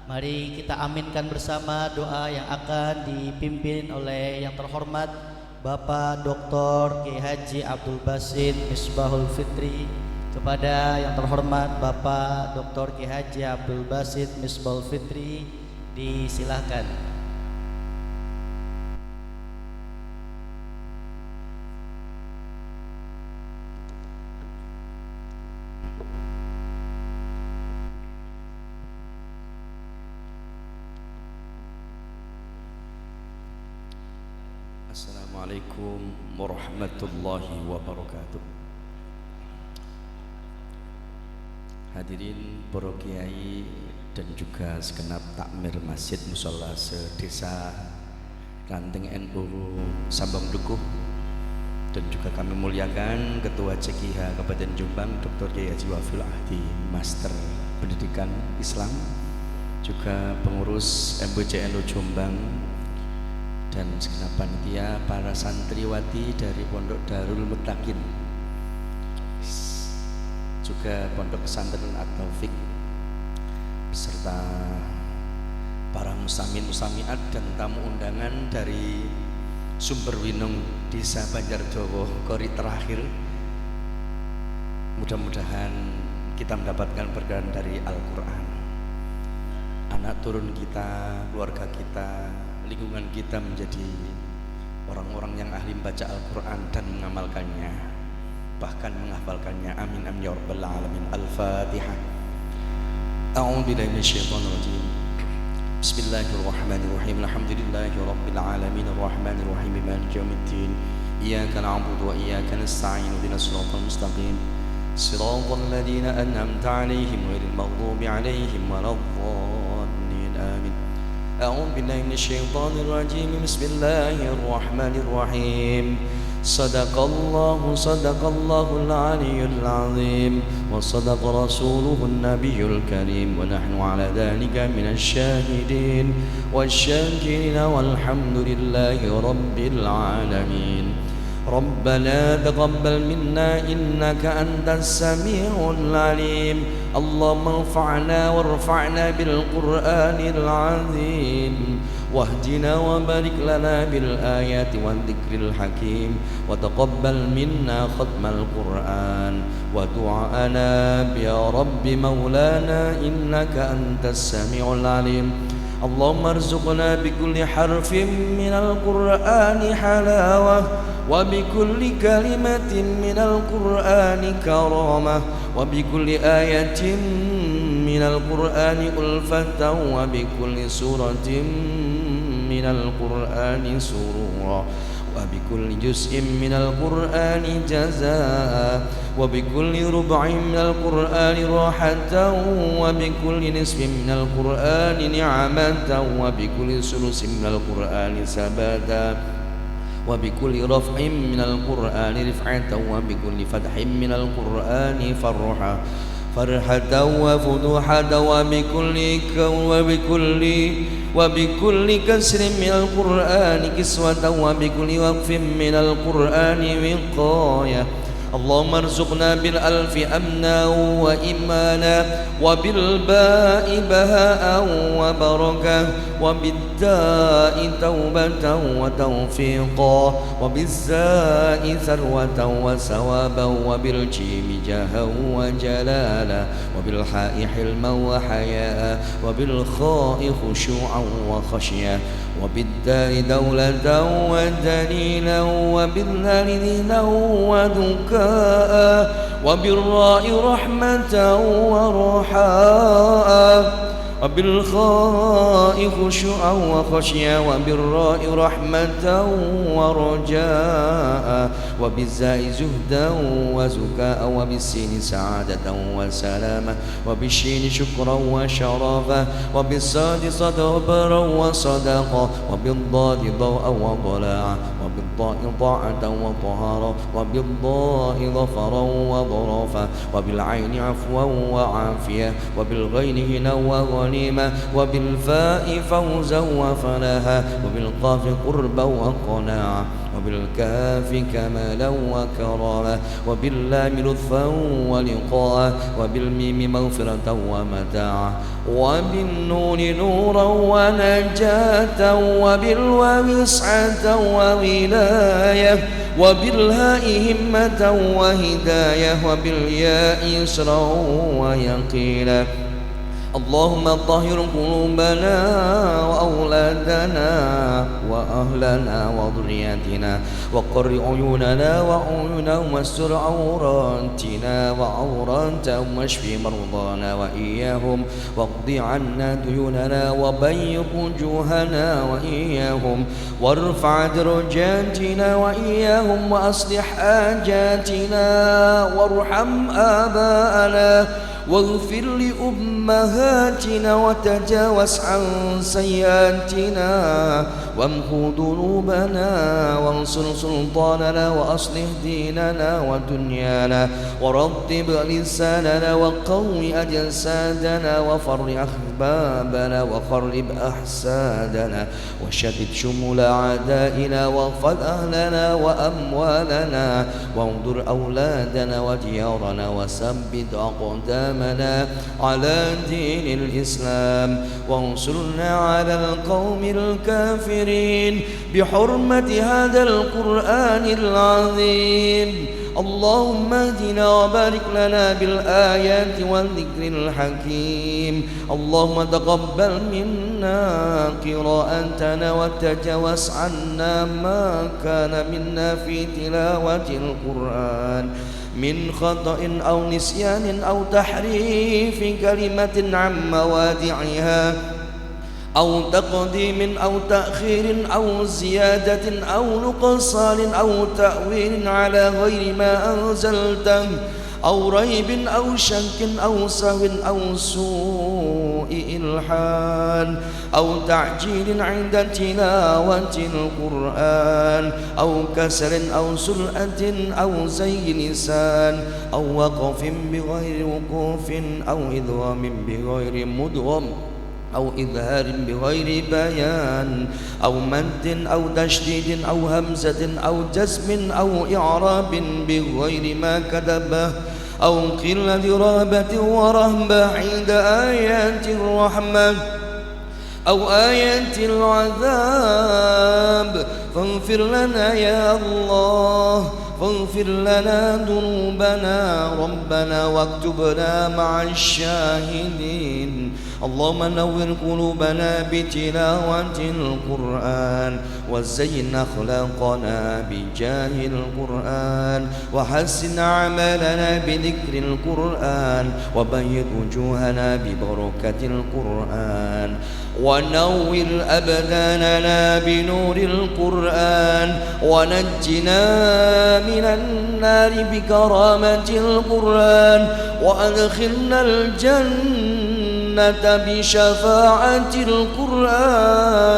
mari kita aminkan bersama doa yang akan dipimpin oleh yang terhormat Bapak Dr. Kiai Haji Abdul Basit Misbahul Fitri. Kepada yang terhormat Bapak Dr. Kiai Haji Abdul Basit Misbahul Fitri, disilahkan. Assalamualaikum warahmatullahi wabarakatuh. Hadirin para kiai dan juga segenap takmir Masjid Mushola sedesa Ranting NU Sambang Dukuh, dan juga kami muliakan Ketua CKIH Kabupaten Jombang Dr. Kiai Haji Wafil Ahdi, Master Pendidikan Islam, juga pengurus MBCNU Jombang, dan segenap panitia, para santriwati dari Pondok Darul Muttaqin, juga Pondok Pesantren At-Taufik, beserta para musamin musamiat dan tamu undangan dari Sumber Winung Desa Banjardowo Kori terakhir. Mudah-mudahan kita mendapatkan berkahan dari Al-Quran. Anak turun kita, keluarga kita, lingkungan kita menjadi orang-orang yang ahli membaca Al-Quran dan mengamalkannya, bahkan menghafalkannya. Amin amin ya rabbal alamin. Al-Fatihah. A'udzubillahi minasyaitonir rajim. Bismillahirrahmanirrahim. Alhamdulillahi rabbil alamin arrahmanir rahim maliki yaumiddin. Iyyaka na'budu wa iyyaka nasta'in ihdinas siratal mustaqim. Siratal ladzina an'amta 'alaihim ghairil maghdubi 'alaihim waladdallin. Amin. أعوذ بالله من الشيطان الرجيم. بسم الله الرحمن الرحيم. صدق الله العلي العظيم، وصدق رسوله النبي الكريم، ونحن على ذلك من الشاهدين والشاكرين، والحمد لله رب العالمين. ربنا تقبل منا إنك أنت السميع العليم. اللهم انفعنا وارفعنا بالقرآن العظيم، واهدنا وبارك لنا بالآيات والذكر الحكيم، وتقبل منا ختم القرآن ودعاءنا يا رب مولانا إنك أنت السميع العليم. اللهم ارزقنا بكل حرف من القرآن حلاوة، وبكل كلمة من القرآن كرامة، وبكل آية من القرآن ألفة، وبكل سورة من القرآن سرورا، وبكل جزء من القرآن جزاء، وبكل ربع من القرآن راحة، وبكل نصف من القرآن نعمة، وبكل ثلث من القرآن ثباتا، وبكل رفع من القرآن رفعة، وبكل فتح من القرآن فرحة وفتوحة، وبكل كسر من القرآن كسوة، وبكل وقف من القرآن وقاية. اللهم ارزقنا بالألف أمنا وإيمانا، وبالباء بهاء وبركة، وبالداء توبة وتوفيقا، وبالزاء ثروة وثوابا، وبالجيم جاها وجلالا، وبالحاء حلما وحياء، وبالخاء خشوعا وخشية، وبالدال دولة ودليلا، وبالذال ذلا ودكاء، وبالراء رحمة ورحاء، وبالخاء خشوعا وخشية، وبالراء رحمة ورجاء، وبالزاء زهدا وزكاء، وبالسين سعادة وسلامة، وبالشين شكرا وشرافة، وبالصاد صبرا وصدقة، وبالضاد ضوءا وضلاعا، وبالضاء طاعة وطهارة، وبالضاء ظفرا وظرافة، وبالعين عفوا وعافية، وبالغين هنا وغنيمة، وبالفاء فوزا وفلاحا، وبالقاف قربا وقناعة، وبالكاف كمالا وكرما وباللام لطفا ولقاء وبالميم مغفرة ومتاعا وبالنون نورا ونجاة وبالواو سعة وولاية وبالهاء همة وهداية وبالياء يسرا ويقينا اللهم طهر قلوبنا وأولادنا وأهلنا وذرياتنا وقر عيوننا وعيونهم واستر عوراتنا وعوراتهم واشف مرضانا وإياهم واقض عنا ديوننا وبيض وجوهنا وإياهم وارفع درجاتنا وإياهم وأصلح حاجاتنا وارحم آباءنا واغفر لأمهاتنا وتجاوز عن سيئاتنا وامحو ذنوبنا وانصر سلطاننا وأصلح ديننا ودنيانا ورطب لساننا وقوي أجسادنا وفرج أحبابنا وخرب أحسادنا وشتت شمول أعدائنا واغفر أهلنا وأموالنا وانظر أولادنا وديارنا وثبت أقدامنا على دين الإسلام وانصرنا على القوم الكافرين بحرمة هذا القرآن العظيم اللهم اهدنا وبارك لنا بالآيات والذكر الحكيم اللهم تقبل منا قراءتنا وتجاوز عنا ما كان منا في تلاوة القرآن من خطأ أو نسيان أو تحريف كلمة عن موادعها أو تقديم أو تأخير أو زيادة أو نقصان أو تأويل على غير ما أنزلته أو ريب أو شك أو سهو أو سوء إلحان أو تعجيل عند تلاوة القرآن أو كسل أو سرعة أو زي لسان أو وقف بغير وقوف أو إدغام بغير مدغم أو إظهار بغير بيان أو مد أو تشديد أو همزة أو جزم أو إعراب بغير ما كتبه أو قلة رهبة ورهبة عند آيات الرحمة أو آيات العذاب فاغفر لنا يا الله فاغفر لنا ذنوبنا ربنا واكتبنا مع الشاهدين اللهم نور قلوبنا بتلاوة القرآن وزين أخلاقنا بجاه القرآن وحسن أعمالنا بذكر القرآن وبيض وجوهنا ببركة القرآن ونور أبداننا بنور القرآن ونجنا من النار بكرامة القرآن وأدخلنا الجنة بشفاعة القرآن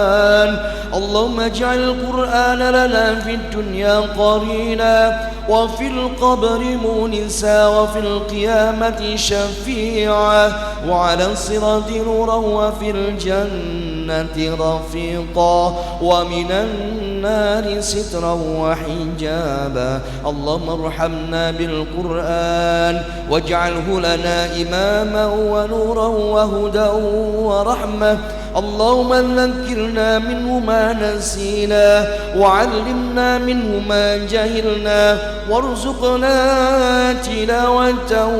اللهم اجعل القرآن لنا في الدنيا قرينا وفي القبر مونسا وفي القيامة شفيعا وعلى الصراط نورا وفي الجنة رفيقا ومن النار سترا وحجابا اللهم ارحمنا بالقرآن واجعله لنا إماما ونورا وهدى ورحمة اللهم ذكرنا منه ما نسينا وعلمنا منه ما جهلنا وارزقنا تلاوته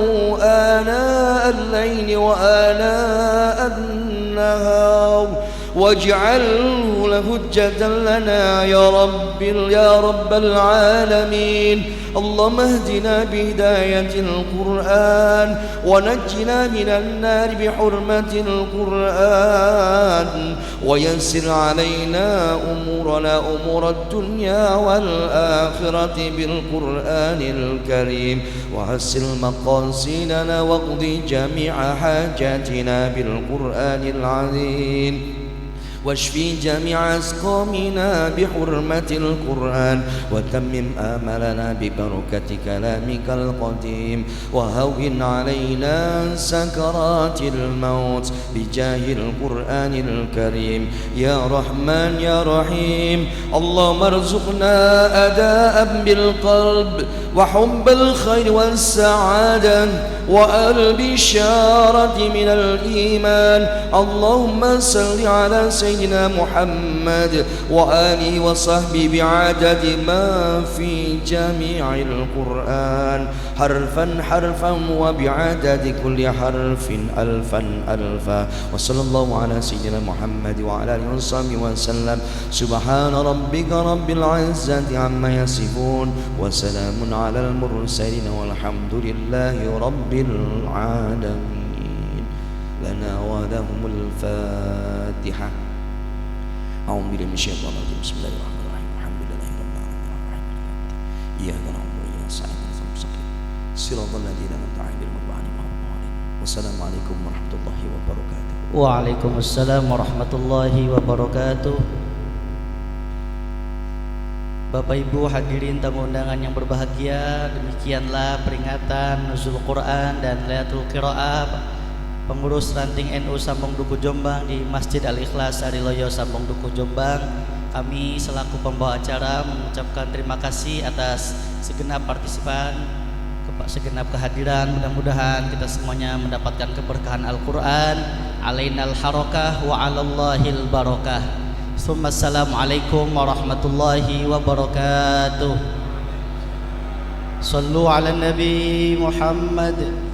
آناء الليل وآناء النهار واجعله لحجة لنا يا رب العالمين اللهم اهدنا بهداية القرآن ونجنا من النار بحرمة القرآن ويسر علينا أمورنا أمور الدنيا والآخرة بالقرآن الكريم وحسن مقاصدنا واقض جميع حاجاتنا بالقرآن العظيم واشفي جميع أسقامنا بحرمة القرآن وتمم آملنا ببركة كلامك القديم وهون علينا سكرات الموت بجاه القرآن الكريم يا رحمن يا رحيم اللهم ارزقنا أداء بالقلب وحب الخير والسعادة والبشارة من الإيمان اللهم صل على سيدنا محمد وآله وصحبه بعدد ما في جميع القرآن حرفا حرفا وبعدد كل حرف ألفا ألفا وصلى الله على سيدنا محمد وعلى آله وصحبه وسلم سبحان ربك رب العزة عما يصفون وسلام على المرسلين والحمد لله رب العالمين لنا ولهم الفاتحة أعوذ بالله من الشيطان الرجيم بسم الله الرحمن الرحيم الحمد لله رب العالمين إياك نعبد وإياك نستعين اهدنا المستقيم صراط الذين أنعمت عليهم غير المغضوب عليهم والسلام عليكم ورحمة الله وبركاته. Waalaikumsalam warahmatullahi wabarakatuh. Bapak Ibu hadirin tamu undangan yang berbahagia, demikianlah peringatan Nuzul Quran dan Lailatul Qiraah pengurus ranting NU Sambong Duku Jombang di Masjid Al-Ikhlas Ariloyo Sambong Duku Jombang. Kami selaku pembawa acara mengucapkan terima kasih atas segenap partisipan, segenap kehadiran. Mudah-mudahan kita semuanya mendapatkan keberkahan Al-Quran. Alainal harakah wa 'alallahil barakah. Assalamualaikum warahmatullahi wabarakatuh. Sallu ala Nabi Muhammad.